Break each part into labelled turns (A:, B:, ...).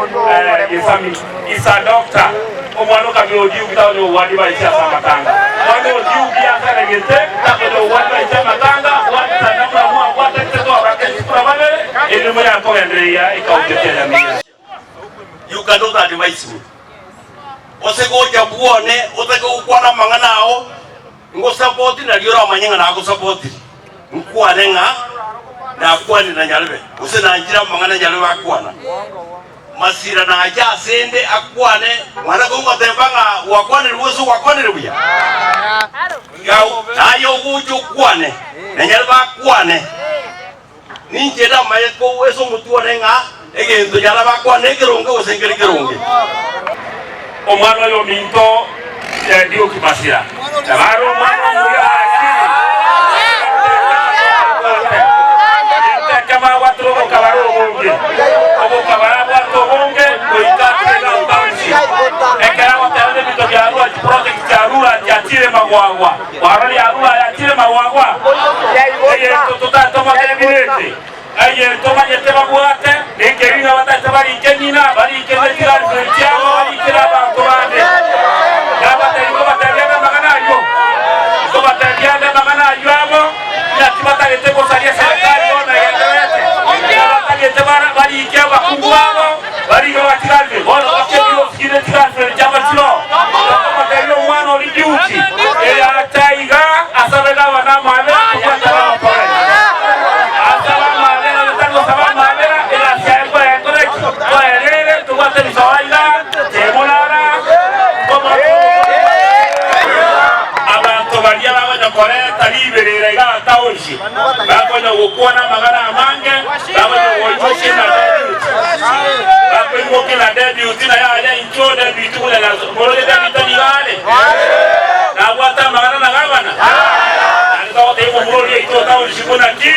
A: Gesami is a doctor. Omwano kabilo diu kita no wadi ba isa matanga. Wano diu dia kana gete takelo wadi ba isa matanga wadi tanamra mwa wadi teto abakesi kurabale elu mwe yako Andrea ikaukete Nyamira.
B: You cannot advise me. Osego jabuone otego ukwana manganao ngo support na liora manyanga na go support. Nkwane nga na kwani na nyalbe. Usena njira mangana nyalbe akwana. Masira na aja sende akwane mwana gongo tembanga wakwane ruhusu wakwane ruya. Yao ayo buju kwane na nyalbe akwane. Ninjeda mayeko weso mutuone nga egento nyalbe akwane kironge usengeri kironge.
A: Omwana yo minto dio kimasira. Tabaro mwana yo kama watu wako kabaro bonge. Obo kabara watu bonge koikate na ubanshi. Ekara watende bito ya arua project ya arua ya tire magwagwa. Warali arua ya tire magwagwa. Eye tota toma kabinete. Eye toma yete magwate. Ngerina watata bali kenina bali kenetira frenchiamo bali kiraba tobande. Gaba tayiko bataliana maganayo. Ko bataliana maganayo amo. Ya kimata yete ko salia serikali ona ya bari ikia bakunguamo bari babatiralve bona bakebiro fikire tiralve jama tiro bakabiro mwana oli duty ya taiga asabela wana male kubatara pale asaba male na tango saba male ila saiko ya correct kwa elele tubate bisawaila temonara koma abantu balia baba kore talibere ga taoshi bako na gukona magana amange baba Bako la debut na ya incho debut kule na moro debut ni wale. Na wata magana na gavana. Na ndio temo moro ile ito tao shikona ki.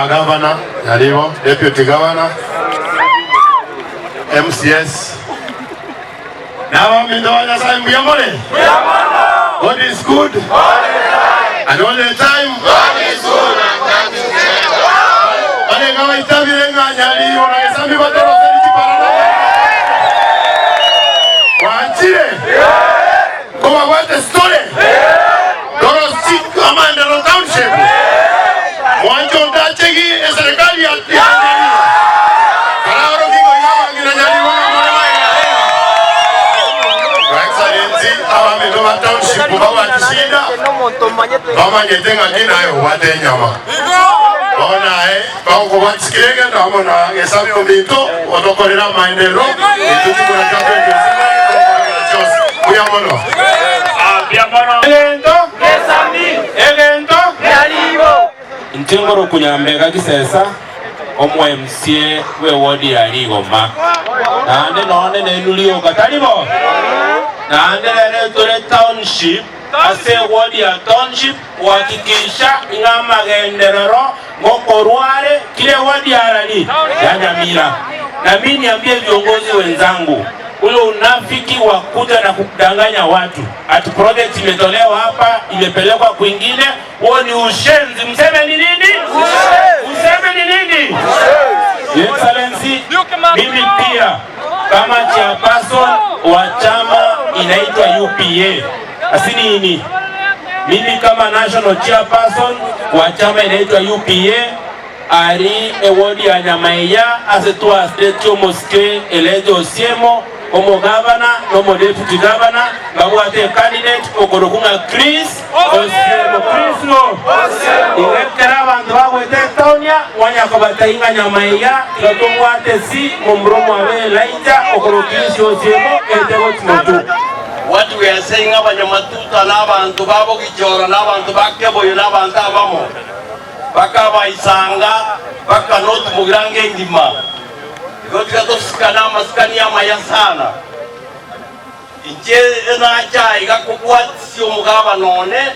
C: Governor, Yalivo, Deputy Governor, MCS. Now I'm in the one that's I'm God is good. And all the time, God is good. And kama itabirenga Yalivo na Gesami batoro seli kiparana. Waachile. Kama wate story. Doro stick commander of township. Mwanjo ndachegi serikali ya Nyamira. Kalaro kingo yama ngina Nyamira mwana ya. Your Excellency, awa mendo township baba tishida. Baba ngetenga kina yo wate nyama. Ona bango batsikirege ndamo na Gesami ombito otokolera maendeleo. Ituti kuna kapo Gesami Kuyamono.
A: Biamono.
C: Egento Gesami. Egento
A: Yalivo. Ntengoro kunyambega kisesa omwa MCA we wodi ya Ligoma. Nande none nenulio katalibo. Nande lere township ase wodi ya township wakikisha ngama genderero ngokorware kile wodi ya rani ya Nyamira. Na mimi niambie viongozi wenzangu ule unafiki wa kuja na kudanganya watu ati project imetolewa hapa imepelekwa kwingine, huo ni ushenzi. Mseme ni nini? Useme ni nini? Excellency, mimi pia kama chairperson wa chama inaitwa UPA. Asini nini? Mimi kama national chairperson wa chama inaitwa UPA ari ewodi ya Nyamira asetua state mosque elejo osiemo omo governor no deputy governor ngawate candidate okorokunga Chris osiemo Chris no iwekera abantu bagwete Tonya wanya kabatainga Nyamira gatongwate si mumromo abe laija okorokisi osiemo etego timotu.
B: What we are saying abanyamatuta n'abantu babo kijora n'abantu bakeboyo n'abantu abamo bakaba isanga bakanot mugirange ndima gotika tosikana maskani ya maya sana inje na chai ga kubwatio mugaba none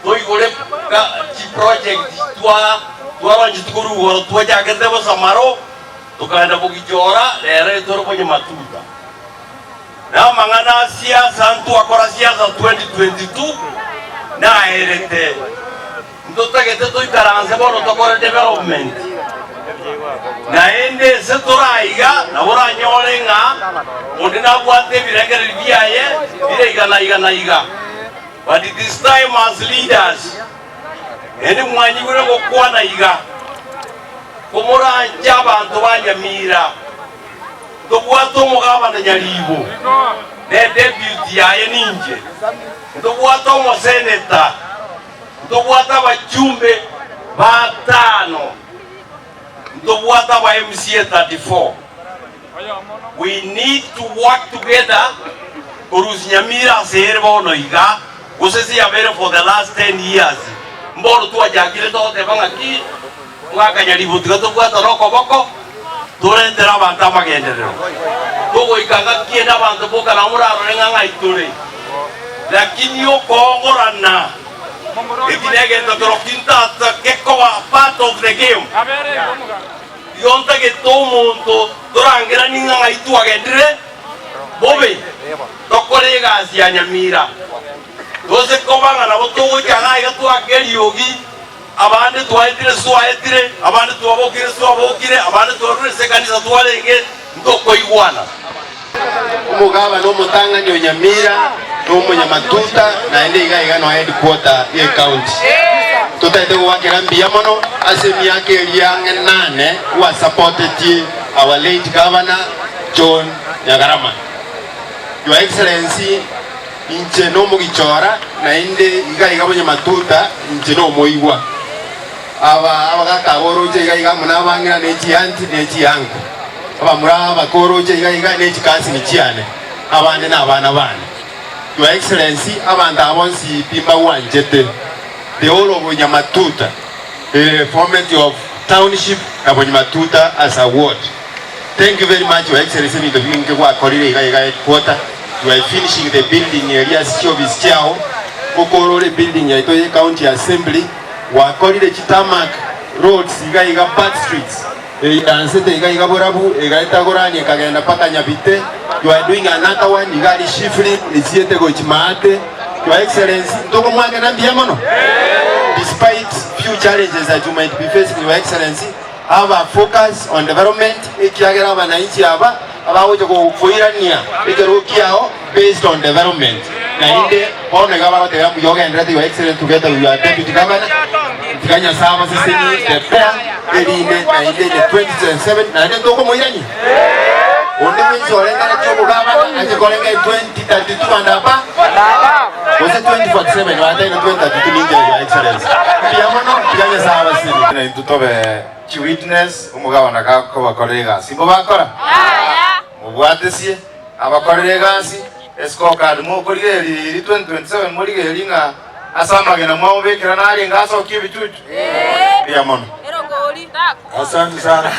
B: toigore ki project twaronje tukuru twajagende bo samaro tukaenda kugijora lere toro kwenye matuta na mangana siasa ntu akora siasa 2022 na erete ndotagete toikaranze bono tokore development na ende setoraiga na bora nyolenga ondina bwate biregere biaye bireiga but this time as leaders eni mwanyi gure gokwana iga kumuranja abantu ba Nyamira ndobwato mugaba na Nyaribo ne debut yaye ninje ndobwato mo senator ndobwata bajumbe batano ndobwata ba MCA 34. We need to work together kurusi Nyamira servo no iga usesi yabere for the last 10 years mboro tu ajakire to te banga ki mwaka Nyaribo tigato bwata roko boko turendera abantu amagenderero togo ikanga kienda abantu boka na muraro nganga itule lakini yo kongorana ekinege to kinta keko wa part of the game yonta ke to monto torangira ninga itu agendere bobe tokorega asia Nyamira doze kobanga na botogo cyanga igatu ageriogi abande twaitire swaitire abande twabokire abande twaruse kanisa twalenge ndoko igwana umugaba no mutanga nyo Nyamira no munyamatuta na ende iga no headquarter ye county tutaite wakira mbia mono asemi yake eliange nane wa supported our late governor John Nyagarama. Your Excellency inche no mugichora na ende iga munyamatuta inche no moigwa aba gakaboroje iga munabangira nechianti nechianga aba muraba koroje iga nechikasi nichiane abande na abana bane. Your Excellency abantu abonsi pimba wanjete the whole of Nyamatuta format of township of Nyamatuta as a ward. Thank you very much, Your Excellency. We are finishing the building area of Chao Kokorore building ya Itoye County Assembly wakorire chitamak roads iga bad streets ansete iga borabu iga gorani kagenda paka Nyabite. You are doing another one iga shifri isiete go chimate. Your Excellency ndoko mwake na biamono despite few challenges that you might be facing, Your Excellency, have a focus on development ikiagera wananchi aba abawoje ko kuirania ikirukiao based on development na inde one gaba te yamu yoga and Your Excellency together with your deputy governor tikanya saba sisini the fair erinde na inde the 2027 na inde ndoko moirani onde mwenzolenga na chobo gaba aje kolenga 2032 andapa was it 2047 wa tena 2032 ninja Your Excellency pia mono tikanya saba sisini
D: na intutobe chi witness umugaba nakako bakorega simbo bakora mubwatesie abakorega si esco card mo korigeri 2027 morigeri nga asamagena mwa ubekera nari ngaso kibichuchu pia mono
E: Erongoli.
D: asante sana.